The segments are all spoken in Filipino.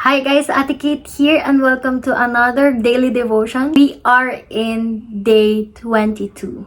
Hi guys, Ate Kate here and welcome to another daily devotion. We are in day 22.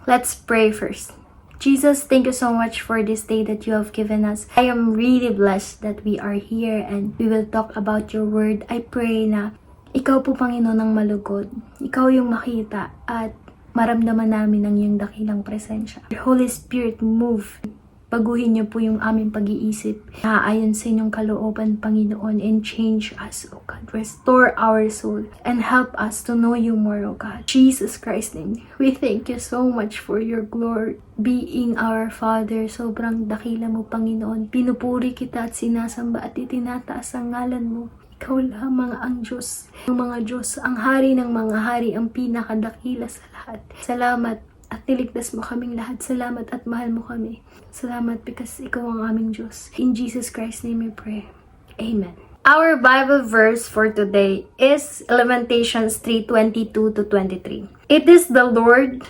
Let's pray first. Jesus, thank you so much for this day that you have given us. I am really blessed that we are here and we will talk about your word. I pray na ikaw po, Panginoon, ang malugod. Ikaw yung makita at maramdaman namin ang iyong dakilang presensya. Holy Spirit, move. Baguhin niyo po yung aming pag-iisip. Ayon sa inyong kalooban, Panginoon, and change us, O God. Restore our soul and help us to know you more, O God. Jesus Christ's name, we thank you so much for your glory. Being our Father, sobrang dakila mo, Panginoon. Pinupuri kita at sinasamba at itinataas ang ngalan mo. Ikaw lamang ang Diyos, ang mga Diyos, ang hari ng mga hari, ang pinakadakila sa lahat. Salamat at niligtas mo kaming lahat. Salamat at mahal mo kami. Salamat because ikaw ang aming Diyos. In Jesus Christ's name we pray. Amen. Our Bible verse for today is Lamentations 3:22-23. It is the Lord's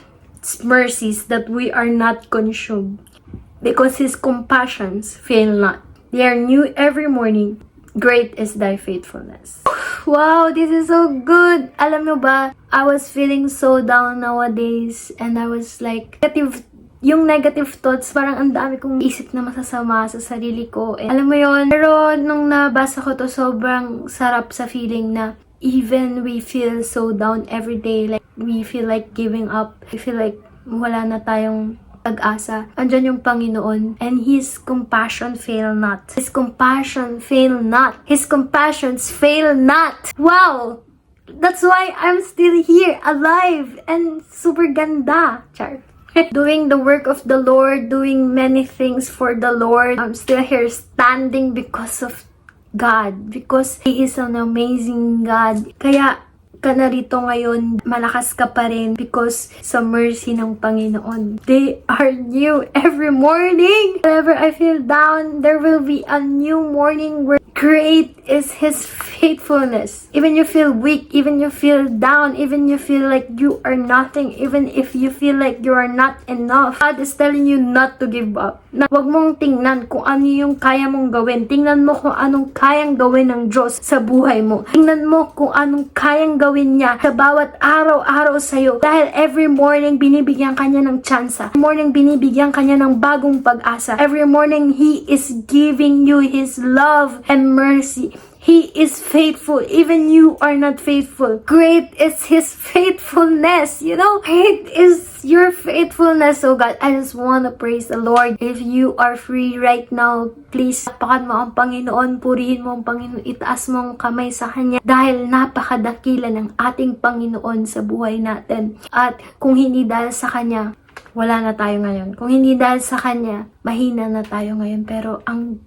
mercies that we are not consumed, because His compassions fail not. They are new every morning. Great is thy faithfulness. Wow, this is so good. Alam mo ba, I was feeling so down nowadays and I was like, yung negative thoughts, parang ang dami kong isip na masasama sa sarili ko. Alam mo yon. Pero nung nabasa ko to, sobrang sarap sa feeling na even we feel so down every day, like we feel like giving up, we feel like wala na tayong pag-asa. Andyan yung Panginoon and His compassion fail not. His compassion fail not. His compassions fail not. Wow! That's why I'm still here, alive, and super ganda. Char. Doing the work of the Lord, doing many things for the Lord. I'm still here standing because of God. Because He is an amazing God. Kaya ka narito ngayon, malakas ka pa rin because sa mercy ng Panginoon. They are new every morning. Whenever I feel down, there will be a new morning where great is His faithfulness. Even you feel weak, even you feel down, even you feel like you are nothing, even if you feel like you are not enough, God is telling you not to give up. Na wag mong tingnan kung ano yung kaya mong gawin. Tingnan mo kung anong kayang gawin ng Diyos sa buhay mo. Tingnan mo kung anong kayang gawin niya sa bawat araw-araw sa'yo. Dahil every morning, binibigyan kanya ng tsansa. Every morning, binibigyan kanya ng bagong pag-asa. Every morning, He is giving you His love and mercy. He is faithful. Even you are not faithful. Great is His faithfulness. You know, great is your faithfulness. Oh God, I just want to praise the Lord. If you are free right now, please, tapakan mo ang Panginoon. Purihin mo ang Panginoon. Itaas mo ang kamay sa Kanya. Dahil napakadakila ng ating Panginoon sa buhay natin. At kung hindi dahil sa Kanya, wala na tayo ngayon. Kung hindi dahil sa Kanya, mahina na tayo ngayon. Pero ang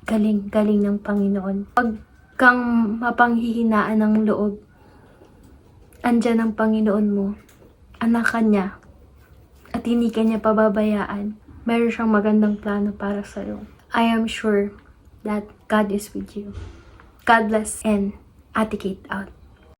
galing ng Panginoon. Huwag kang mapanghihinaan ng loob. Andyan ang Panginoon mo. Anak ka niya. At hindi ka niya pababayaan. Meron siyang magandang plano para sa'yo. I am sure that God is with you. God bless and Ate Kate out.